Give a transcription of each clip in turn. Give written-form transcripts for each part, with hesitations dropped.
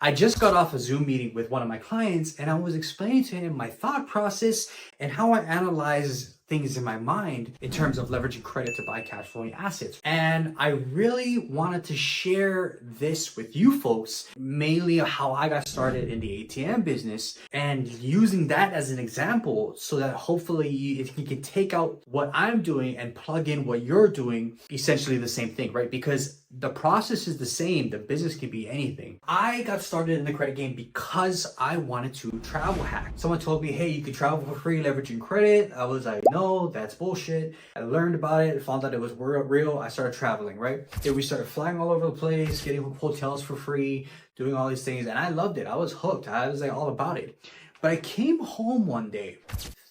I just got off a Zoom meeting with one of my clients and I was explaining to him my thought process and how I analyze things in my mind in terms of leveraging credit to buy cash flowing assets. And I really wanted to share this with you folks, mainly how I got started in the ATM business and using that as an example so that hopefully you can take out what I'm doing and plug in what you're doing, essentially the same thing, right? Because the process is the same. The business can be anything. I got started in the credit game because I wanted to travel hack. Someone told me, hey, you can travel for free leveraging credit. I was like, no, that's bullshit. I learned about it, found out it was real. I started traveling, right? Then we started flying all over the place, getting hotels for free, doing all these things. And I loved it. I was hooked. I was like all about it. But I came home one day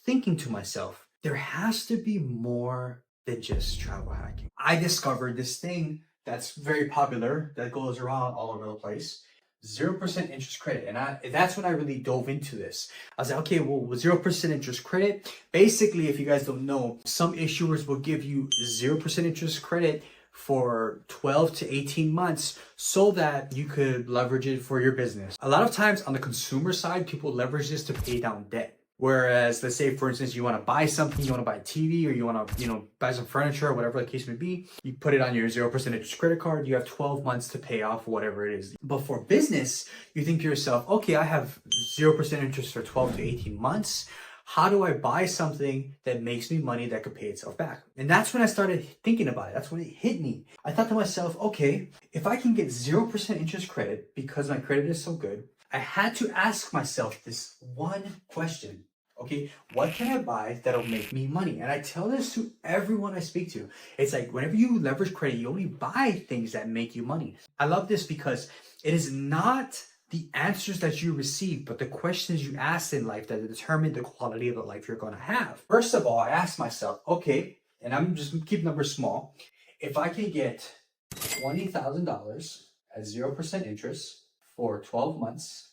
thinking to myself, there has to be more than just travel hacking. I discovered this thing that's very popular, that goes around all over the place. 0% interest credit. And that's when I really dove into this. I was like, okay, well, with 0% interest credit, basically, if you guys don't know, some issuers will give you 0% interest credit for 12 to 18 months so that you could leverage it for your business. A lot of times on the consumer side, people leverage this to pay down debt. Whereas, let's say, for instance, you want to buy something, you want to buy a TV, or you want to, buy some furniture, or whatever the case may be, you put it on your 0% interest credit card, you have 12 months to pay off whatever it is. But for business, you think to yourself, okay, I have 0% interest for 12 to 18 months. How do I buy something that makes me money that could pay itself back? And that's when I started thinking about it. That's when it hit me. I thought to myself, okay, if I can get 0% interest credit because my credit is so good, I had to ask myself this one question. Okay, what can I buy that'll make me money? And I tell this to everyone I speak to. It's like whenever you leverage credit, you only buy things that make you money. I love this because it is not the answers that you receive, but the questions you ask in life that determine the quality of the life you're going to have. First of all, I asked myself, okay, and I'm just keep numbers small. If I can get $20,000 at 0% interest for 12 months,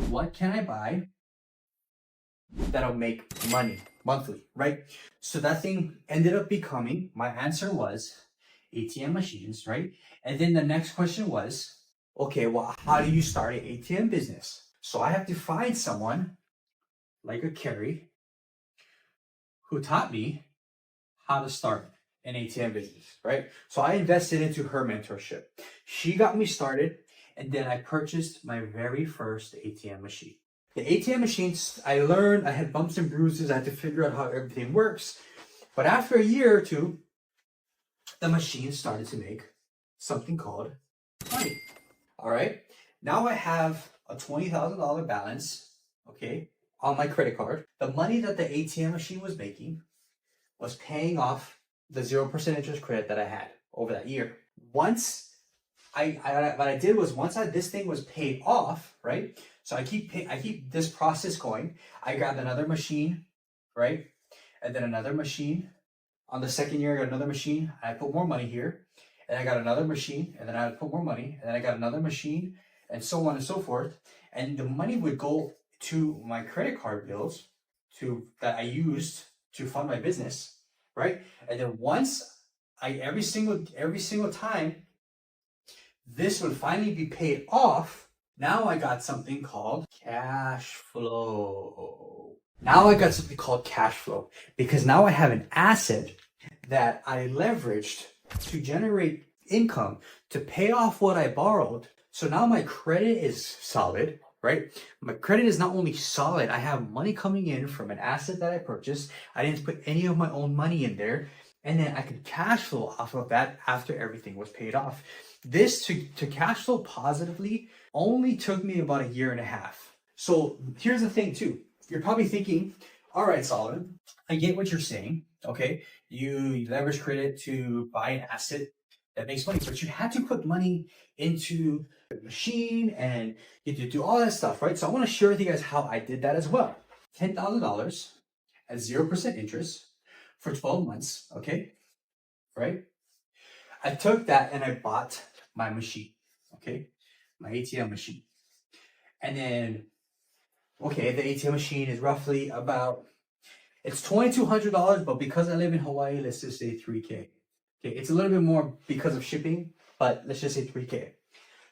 what can I buy that'll make money monthly, right? So that thing ended up becoming, my answer was ATM machines, right? And then the next question was, okay, well, how do you start an ATM business? So I have to find someone like a Carrie who taught me how to start an ATM business, right? So I invested into her mentorship. She got me started. And then I purchased my very first ATM machine. The ATM machines, I learned, I had bumps and bruises. I had to figure out how everything works. But after a year or two, the machine started to make something called money. All right. Now I have a $20,000 balance, okay, on my credit card. The money that the ATM machine was making was paying off the 0% interest credit that I had over that year. Once what I did was once this thing was paid off, right? So I keep this process going. I grabbed another machine, right? And then another machine. On the second year, I got another machine. I put more money here. And I got another machine. And then I put more money. And then I got another machine. And so on and so forth. And the money would go to my credit card bills that I used to fund my business, right? And then every single time this would finally be paid off, now I got something called cash flow. Because now I have an asset that I leveraged to generate income to pay off what I borrowed. So now my credit is solid, right? My credit is not only solid, I have money coming in from an asset that I purchased. I didn't put any of my own money in there. And then I could cash flow off of that after everything was paid off. This to cash flow positively only took me about a year and a half. So here's the thing too. You're probably thinking, all right, Solomon, I get what you're saying. Okay, you leverage credit to buy an asset that makes money, but you had to put money into the machine and you had to do all that stuff, right? So I want to share with you guys how I did that as well. $10,000 at 0% interest for 12 months, okay, right? I took that and I bought my machine, okay, my ATM machine. And then, okay, the ATM machine is roughly it's $2,200, but because I live in Hawaii, let's just say $3K. Okay, it's a little bit more because of shipping, but let's just say $3K.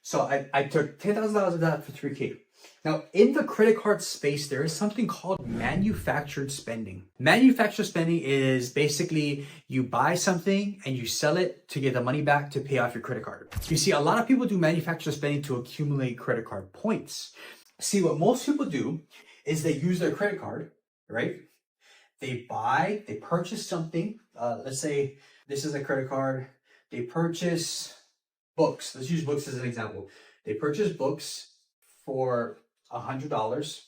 So I took $10,000 of that for 3K. Now, in the credit card space, there is something called manufactured spending. Manufactured spending is basically you buy something and you sell it to get the money back to pay off your credit card. You see, a lot of people do manufactured spending to accumulate credit card points. See, what most people do is they use their credit card, right? They purchase something. Let's say this is a credit card. They purchase books. Let's use books as an example. They purchase books for $100.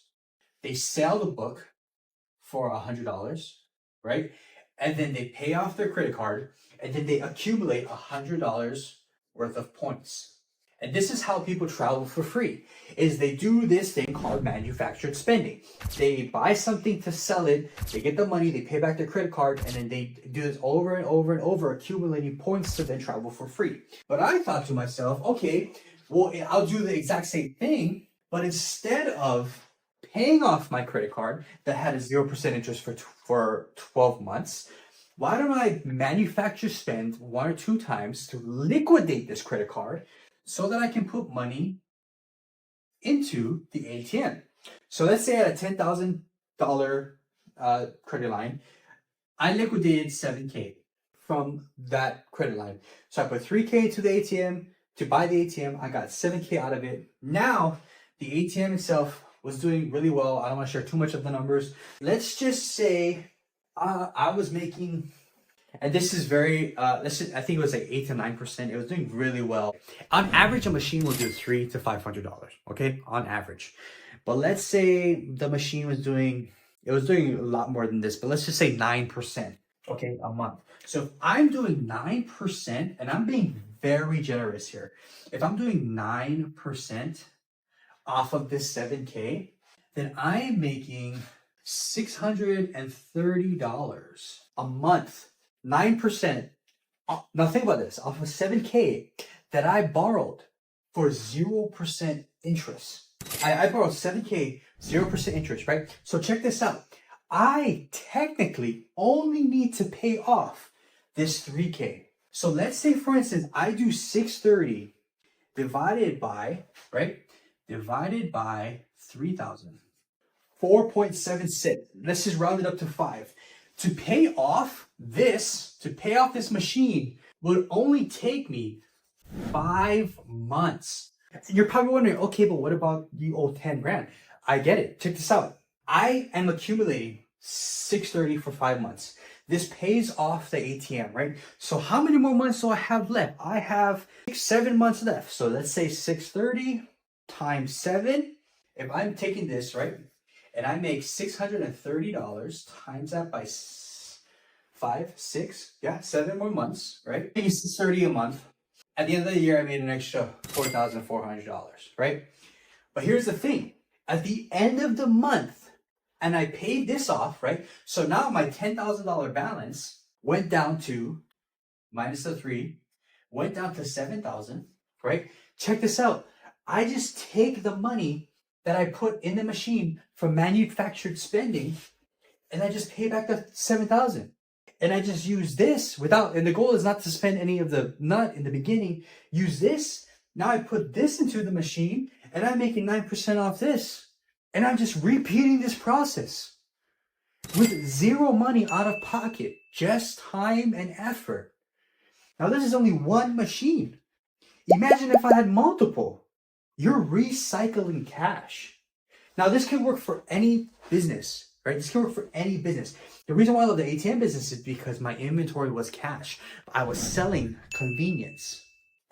They sell the book for $100, right? And then they pay off their credit card, and then they accumulate $100 worth of points. And this is how people travel for free, is they do this thing called manufactured spending. They buy something to sell it, they get the money, they pay back their credit card, and then they do this over and over and over, accumulating points to then travel for free. But I thought to myself, okay, well, I'll do the exact same thing, but instead of paying off my credit card that had a 0% interest for 12 months, why don't I manufacture spend 1 or 2 times to liquidate this credit card so that I can put money into the ATM. So let's say I had a $10,000 credit line. I liquidated $7K from that credit line. So I put $3K to the ATM to buy the ATM. I got $7K out of it. Now the ATM itself was doing really well. I don't want to share too much of the numbers. Let's just say I was making, and this is very, I think it was like 8 to 9%. It was doing really well. On average, a machine will do $300 to $500, okay? On average. But let's say the machine was doing, it was doing a lot more than this, but let's just say 9%, okay, a month. So if I'm doing 9%, and I'm being very generous here, if I'm doing 9% off of this 7K, then I'm making $630 a month. 9%. Now think about this, off of 7K that I borrowed for 0% interest. I borrowed 7K, 0% interest, right? So check this out. I technically only need to pay off this 3K. So let's say, for instance, I do 630 divided by, right? Divided by 3,000. 4.76. Let's just round it up to 5. To pay off this machine would only take me 5 months. You're probably wondering, okay, but what about you owe 10 grand? I get it. Check this out. I am accumulating 630 for 5 months. This pays off the ATM, right? So how many more months do I have left? I have 7 months left. So let's say 630 times 7. If I'm taking this, right, and I make $630 times that by 5, 6, 7 more months, right? Maybe $630 a month. At the end of the year, I made an extra $4,400, right? But here's the thing. At the end of the month, and I paid this off, right? So now my $10,000 balance went down to, minus the 3, went down to 7,000, right? Check this out. I just take the money that I put in the machine from manufactured spending, and I just pay back the 7,000. And I just use this without, and the goal is not to spend any of the nut in the beginning. Use this. Now I put this into the machine, and I'm making 9% off this. And I'm just repeating this process with 0 money out of pocket, just time and effort. Now this is only one machine. Imagine if I had multiple. You're recycling cash. Now this can work for any business, right? This can work for any business. The reason why I love the ATM business is because my inventory was cash. I was selling convenience.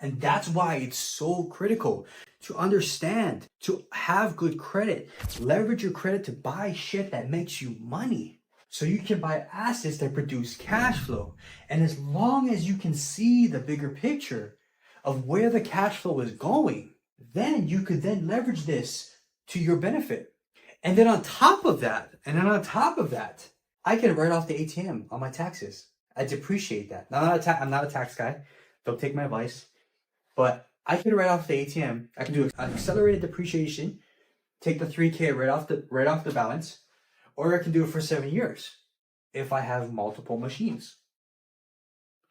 And that's why it's so critical to understand, to have good credit, leverage your credit to buy shit that makes you money. So you can buy assets that produce cash flow. And as long as you can see the bigger picture of where the cash flow is going, then you could then leverage this to your benefit. And then on top of that, I can write off the ATM on my taxes. I depreciate that. Now, I'm not a tax guy. Don't take my advice. But I can write off the ATM. I can do an accelerated depreciation, take the 3K right off the balance, or I can do it for 7 years if I have multiple machines.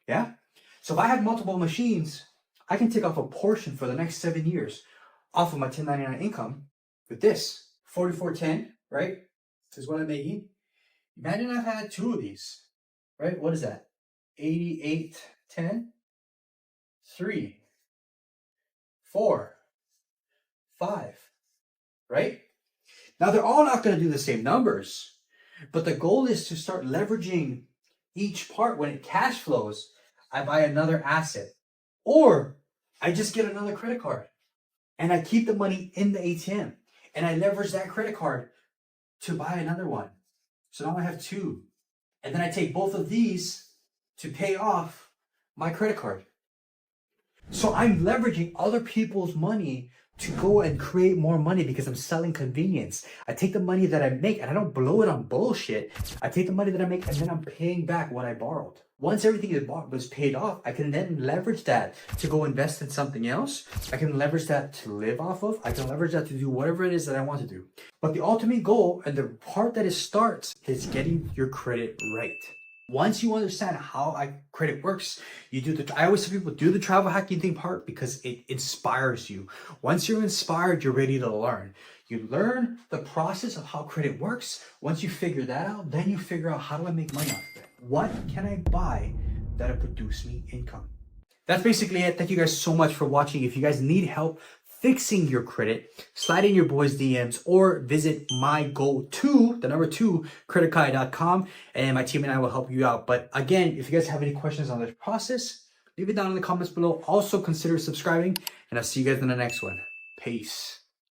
Yeah? So if I have multiple machines, I can take off a portion for the next 7 years off of my 1099 income with this 4410, right? This is what I'm making. Imagine I've had 2 of these, right? What is that? 8810, 3, 4, 5, right? Now they're all not going to do the same numbers, but the goal is to start leveraging each part. When it cash flows, I buy another asset, or I just get another credit card and I keep the money in the ATM and I leverage that credit card to buy another one. So now I have 2. And then I take both of these to pay off my credit card. So I'm leveraging other people's money to go and create more money because I'm selling convenience. I take the money that I make and I don't blow it on bullshit. I take the money that I make and then I'm paying back what I borrowed. Once everything is paid off, I can then leverage that to go invest in something else. I can leverage that to live off of. I can leverage that to do whatever it is that I want to do. But the ultimate goal and the part that it starts is getting your credit right. Once you understand how credit works, I always tell people, do the travel hacking thing part because it inspires you. Once you're inspired, you're ready to learn. You learn the process of how credit works. Once you figure that out, then you figure out, how do I make money off of it? What can I buy that'll produce me income? That's basically it. Thank you guys so much for watching. If you guys need help fixing your credit, slide in your boys' DMs or visit my go-to, the number 2, creditguy.com, and my team and I will help you out. But again, if you guys have any questions on this process, leave it down in the comments below. Also consider subscribing, and I'll see you guys in the next one. Peace.